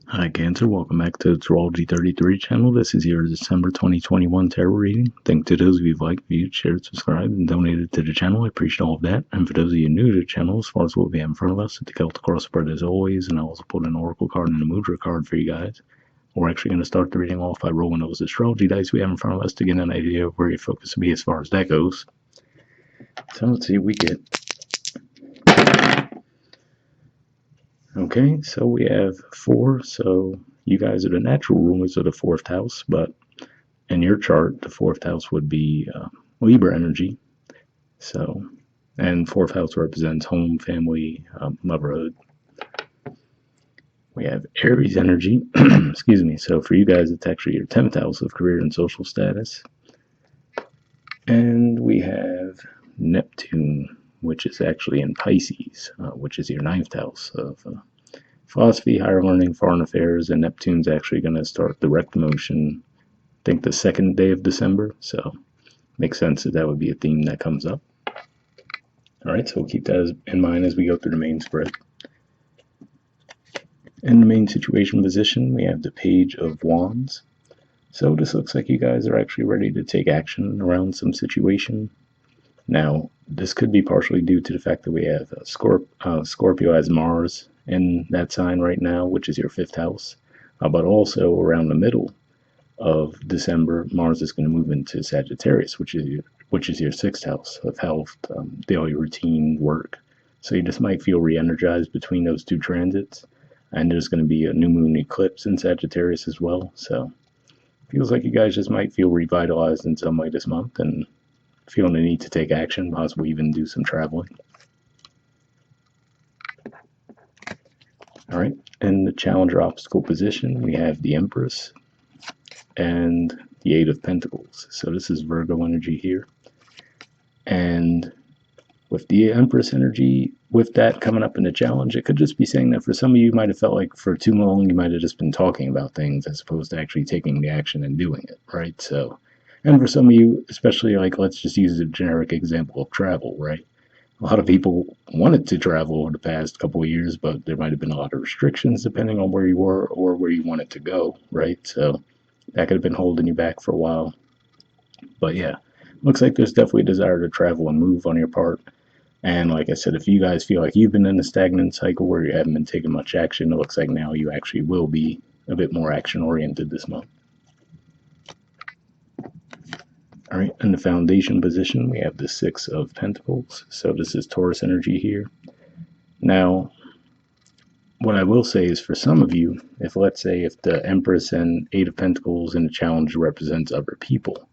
Hi Cancer, welcome back to Astrology 33 channel. This is your December 2021 tarot reading. Thank to those of you who've liked, viewed, shared, subscribed, and donated to the channel. I appreciate all of that. And for those of you new to the channel, as far as what we have in front of us, the Celtic crossword as always, and I also put an Oracle card and a Mudra card for you guys. We're actually going to start the reading off by rolling those astrology dice we have in front of us to get an idea of where your focus will be as far as that goes. So let's see what we get. Okay, so we have 4, so you guys are the natural rulers of the 4th house, but in your chart, the 4th house would be Libra energy. So, and 4th house represents home, family, motherhood. We have Aries energy, excuse me, so for you guys, it's actually your 10th house of career and social status. And we have Neptune, which is actually in Pisces, which is your 9th house of philosophy, higher learning, foreign affairs, and Neptune's actually going to start direct motion, I think the 2nd day of December, so makes sense that would be a theme that comes up. All right, so we'll keep that in mind as we go through the main spread. In the main situation position, we have the Page of Wands. So this looks like you guys are actually ready to take action around some situation. Now, this could be partially due to the fact that we have Scorpio as Mars in that sign right now, which is your 5th house. But also around the middle of December, Mars is going to move into Sagittarius, which is your 6th house of health, daily routine, work. So you just might feel re-energized between those two transits. And there's going to be a new moon eclipse in Sagittarius as well. So it feels like you guys just might feel revitalized in some way this month and feeling the need to take action, possibly even do some traveling. All right, in the challenger obstacle position, we have the Empress and the 8 of Pentacles. So this is Virgo energy here. And with the Empress energy, with that coming up in the challenge, it could just be saying that for some of you, might have felt like for too long, you might have just been talking about things as opposed to actually taking the action and doing it, right? So, and for some of you, especially like, let's just use a generic example of travel, right? A lot of people wanted to travel over the past couple of years, but there might have been a lot of restrictions depending on where you were or where you wanted to go, right? So that could have been holding you back for a while. But yeah, looks like there's definitely a desire to travel and move on your part. And like I said, if you guys feel like you've been in a stagnant cycle where you haven't been taking much action, it looks like now you actually will be a bit more action-oriented this month. All right, in the foundation position, we have the 6 of Pentacles. So this is Taurus energy here. Now, what I will say is for some of you, if let's say if the Empress and 8 of Pentacles in the challenge represents other people,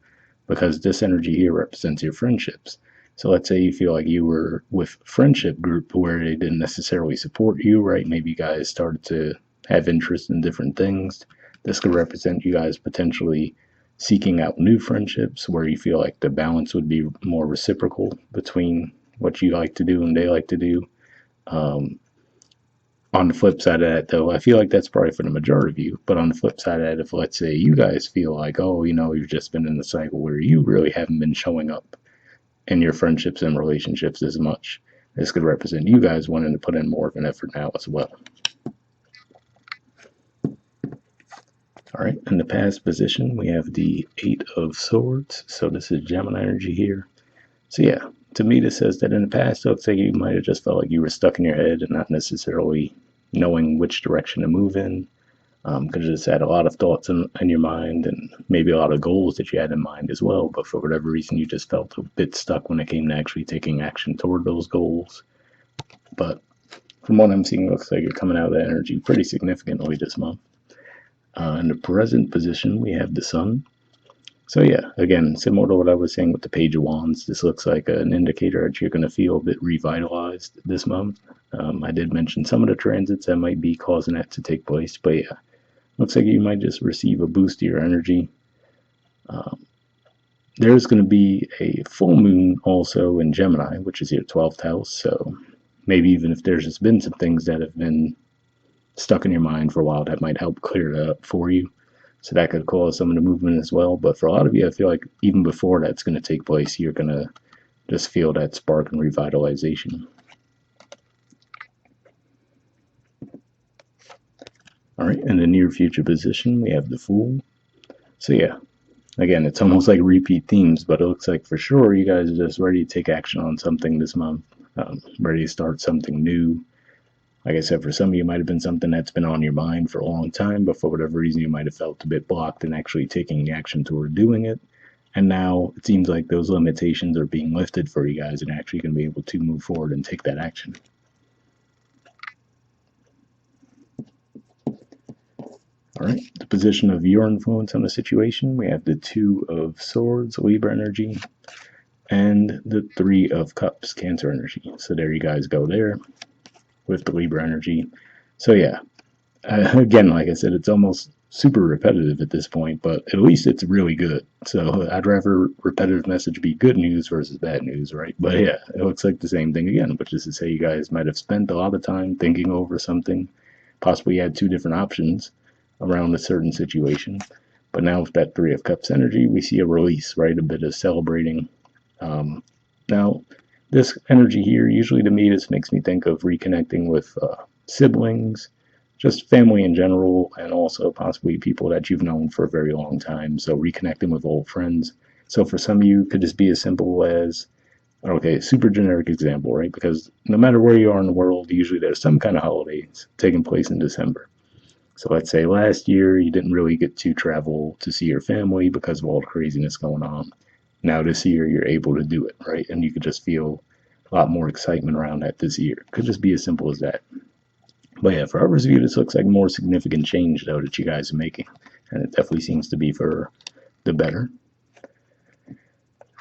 because this energy here represents your friendships. So let's say you feel like you were with a friendship group where they didn't necessarily support you, right? Maybe you guys started to have interest in different things. This could represent you guys potentially seeking out new friendships where you feel like the balance would be more reciprocal between what you like to do and they like to do. On the flip side of that, though, I feel like that's probably for the majority of you. But on the flip side of that, if let's say you guys feel like, oh, you've just been in the cycle where you really haven't been showing up in your friendships and relationships as much, this could represent you guys wanting to put in more of an effort now as well. All right, in the past position, we have the 8 of Swords. So this is Gemini energy here. So yeah, to me, this says that in the past, it looks like you might have just felt like you were stuck in your head and not necessarily knowing which direction to move in. Because you just had a lot of thoughts in your mind and maybe a lot of goals that you had in mind as well. But for whatever reason, you just felt a bit stuck when it came to actually taking action toward those goals. But from what I'm seeing, it looks like you're coming out of that energy pretty significantly this month. In the present position, we have the Sun. So yeah, again, similar to what I was saying with the Page of Wands, this looks like an indicator that you're going to feel a bit revitalized this month. I did mention some of the transits that might be causing that to take place, but yeah, looks like you might just receive a boost to your energy. There's going to be a full moon also in Gemini, which is your 12th house, so maybe even if there's just been some things that have been stuck in your mind for a while, that might help clear it up for you. So that could cause some of the movement as well. But for a lot of you, I feel like even before that's going to take place, you're going to just feel that spark and revitalization. All right, in the near future position, we have the Fool. So yeah, again, it's almost like repeat themes, but it looks like for sure you guys are just ready to take action on something this month, ready to start something new. Like I said, for some of you, it might have been something that's been on your mind for a long time, but for whatever reason, you might have felt a bit blocked in actually taking action toward doing it. And now it seems like those limitations are being lifted for you guys and actually going to be able to move forward and take that action. All right, the position of your influence on the situation, we have the Two of Swords, Libra energy, and the Three of Cups, Cancer energy. So there you guys go there with the Libra energy. So yeah, again, like I said, it's almost super repetitive at this point, but at least it's really good. So I'd rather repetitive message be good news versus bad news, right? But yeah, it looks like the same thing again, which is to say you guys might have spent a lot of time thinking over something. Possibly you had two different options around a certain situation. But now with that Three of Cups energy, we see a release, right? A bit of celebrating. Now, this energy here, usually to me, this makes me think of reconnecting with siblings, just family in general, and also possibly people that you've known for a very long time. So reconnecting with old friends. So for some of you, could just be as simple as, okay, super generic example, right? Because no matter where you are in the world, usually there's some kind of holidays taking place in December. So let's say last year you didn't really get to travel to see your family because of all the craziness going on. Now this year you're able to do it, right? And you could just feel a lot more excitement around that this year. Could just be as simple as that. But yeah, for others of you, this looks like more significant change though that you guys are making, and it definitely seems to be for the better.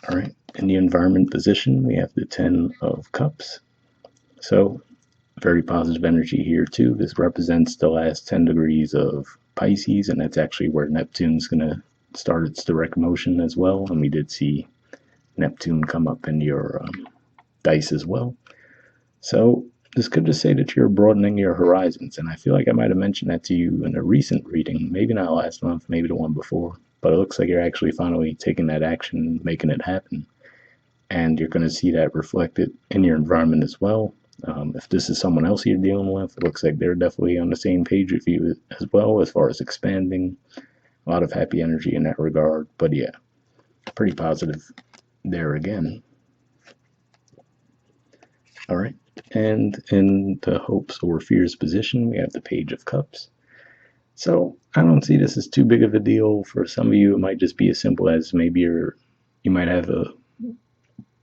All right, in the environment position, we have the Ten of Cups. So very positive energy here too. This represents the last 10 degrees of Pisces, and that's actually where Neptune's going to start its direct motion as well. And we did see Neptune come up in your dice as well. So this could just say that you're broadening your horizons, and I feel like I might have mentioned that to you in a recent reading, maybe not last month, maybe the one before, but it looks like you're actually finally taking that action, making it happen, and you're going to see that reflected in your environment as well. If this is someone else you're dealing with, it looks like they're definitely on the same page with you as well as far as expanding. A lot of happy energy in that regard, but yeah, pretty positive there again. All right, and in the hopes or fears position, we have the Page of Cups. So I don't see this as too big of a deal. For some of you, it might just be as simple as maybe you might have a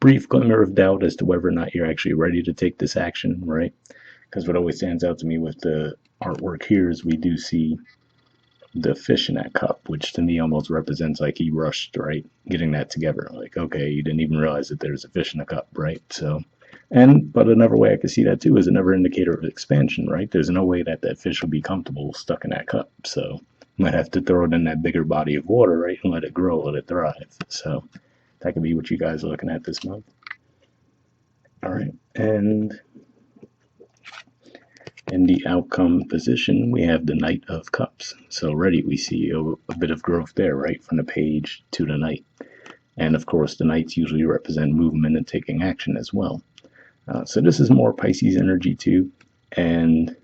brief glimmer of doubt as to whether or not you're actually ready to take this action, right? Because what always stands out to me with the artwork here is we do see the fish in that cup, which to me almost represents like he rushed, right? Getting that together. Like, okay, you didn't even realize that there's a fish in the cup, right? So, but another way I could see that too is another indicator of expansion, right? There's no way that that fish would be comfortable stuck in that cup. So, you might have to throw it in that bigger body of water, right? And let it grow, let it thrive. So, that could be what you guys are looking at this month. All right. And in the outcome position, we have the Knight of Cups. So already we see a bit of growth there, right? From the page to the Knight. And of course, the Knights usually represent movement and taking action as well. So this is more Pisces energy too. And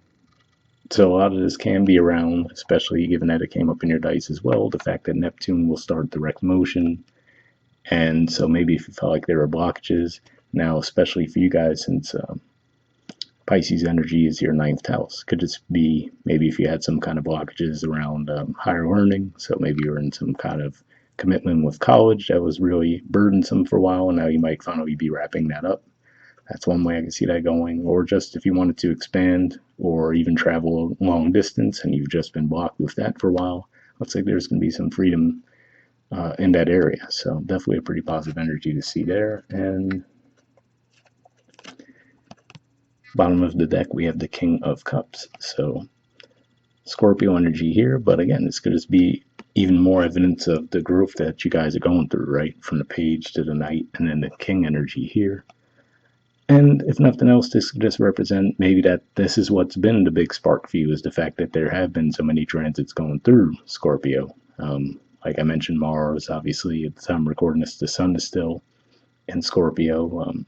so a lot of this can be around, especially given that it came up in your dice as well, the fact that Neptune will start direct motion. And so maybe if you felt like there were blockages, now especially for you guys, since Pisces energy is your ninth house. Could just be maybe if you had some kind of blockages around higher learning. So maybe you're in some kind of commitment with college that was really burdensome for a while, and now you might finally be wrapping that up. That's one way I can see that going. Or just if you wanted to expand or even travel a long distance and you've just been blocked with that for a while, looks like there's going to be some freedom in that area. So definitely a pretty positive energy to see there. And bottom of the deck, we have the King of Cups. So Scorpio energy here, but again, this could just be even more evidence of the growth that you guys are going through, right? From the page to the Knight, and then the King energy here. And if nothing else, this could just represent maybe that this is what's been the big spark for you, is the fact that there have been so many transits going through Scorpio. Like I mentioned, Mars, obviously, at the time I'm recording this, the Sun is still in Scorpio.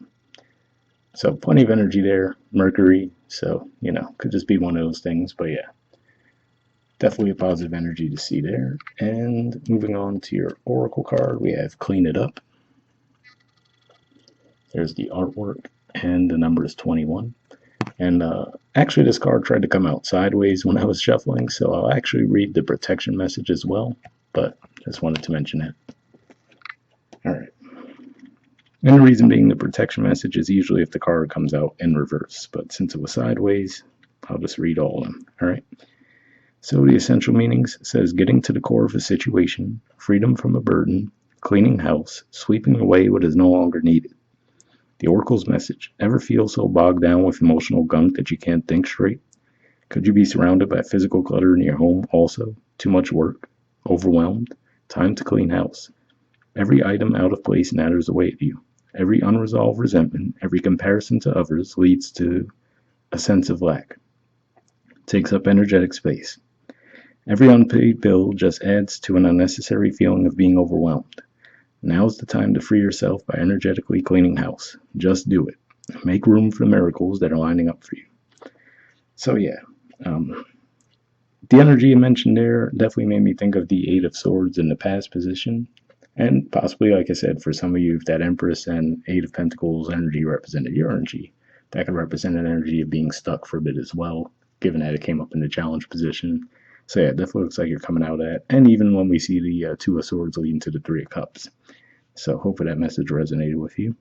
So plenty of energy there. Mercury, so, could just be one of those things, but yeah. definitely a positive energy to see there. And moving on to your oracle card, we have Clean It Up. There's the artwork, and the number is 21. And actually, this card tried to come out sideways when I was shuffling, so I'll actually read the protection message as well, but just wanted to mention that. All right. And the reason being the protection message is usually if the card comes out in reverse, but since it was sideways, I'll just read all of them. All right. So the essential meanings says getting to the core of a situation, freedom from a burden, cleaning house, sweeping away what is no longer needed. The oracle's message: ever feel so bogged down with emotional gunk that you can't think straight? Could you be surrounded by physical clutter in your home also? Too much work? Overwhelmed? Time to clean house. Every item out of place natters away at you. Every unresolved resentment, every comparison to others leads to a sense of lack. Takes up energetic space. Every unpaid bill just adds to an unnecessary feeling of being overwhelmed. Now's the time to free yourself by energetically cleaning house. Just do it. Make room for the miracles that are lining up for you. So yeah, the energy you mentioned there definitely made me think of the Eight of Swords in the past position. And possibly, like I said, for some of you, if that Empress and Eight of Pentacles energy represented your energy, that could represent an energy of being stuck for a bit as well, given that it came up in the challenge position. So yeah, it definitely looks like you're coming out at, and even when we see the Two of Swords leading to the Three of Cups. So hopefully that message resonated with you.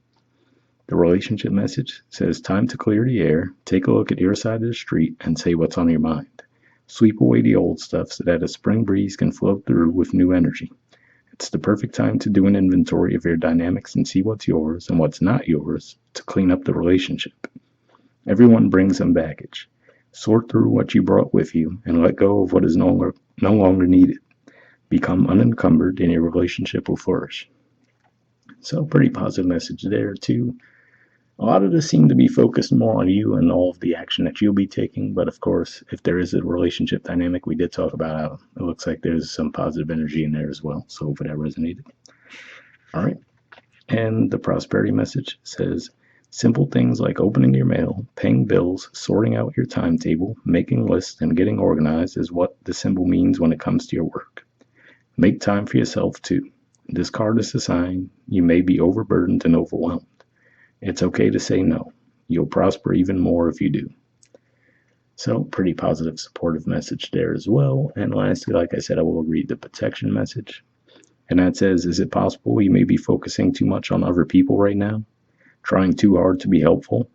The relationship message says, time to clear the air, take a look at your side of the street, and say what's on your mind. Sweep away the old stuff so that a spring breeze can flow through with new energy. It's the perfect time to do an inventory of your dynamics and see what's yours and what's not yours to clean up the relationship. Everyone brings some baggage. Sort through what you brought with you and let go of what is no longer needed. Become unencumbered and your relationship will flourish. So pretty positive message there too. A lot of this seemed to be focused more on you and all of the action that you'll be taking, but of course, if there is a relationship dynamic, we did talk about how it looks like there's some positive energy in there as well, so hopefully that resonated. All right, and the prosperity message says, simple things like opening your mail, paying bills, sorting out your timetable, making lists, and getting organized is what the symbol means when it comes to your work. Make time for yourself too. This card is a sign you may be overburdened and overwhelmed. It's okay to say no. You'll prosper even more if you do. So, pretty positive, supportive message there as well. And lastly, like I said, I will read the protection message. And that says, is it possible you may be focusing too much on other people right now? Trying too hard to be helpful?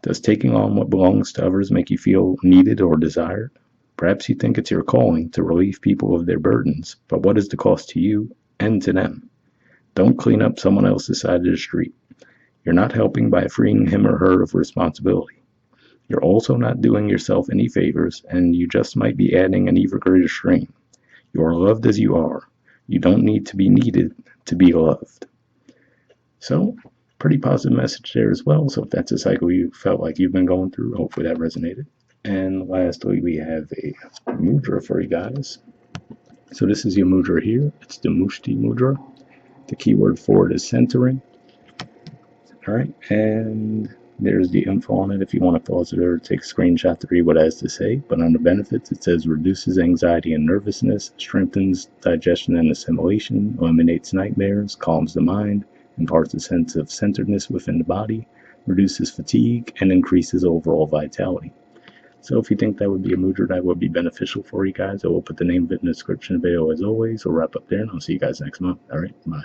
Does taking on what belongs to others make you feel needed or desired? Perhaps you think it's your calling to relieve people of their burdens, but what is the cost to you and to them? Don't clean up someone else's side of the street. You're not helping by freeing him or her of responsibility. You're also not doing yourself any favors, and you just might be adding an even greater strain. You are loved as you are. You don't need to be needed to be loved. So, pretty positive message there as well. So if that's a cycle you felt like you've been going through, hopefully that resonated. And lastly, we have a mudra for you guys. So this is your mudra here. It's the Mushti mudra. The keyword for it is centering. All right, and there's the info on it if you want to pause it or take a screenshot to read what it has to say. But on the benefits, it says reduces anxiety and nervousness, strengthens digestion and assimilation, eliminates nightmares, calms the mind, imparts a sense of centeredness within the body, reduces fatigue, and increases overall vitality. So if you think that would be a mudra that would be beneficial for you guys, I will put the name of it in the description of the video as always. We'll wrap up there, and I'll see you guys next month. All right, bye.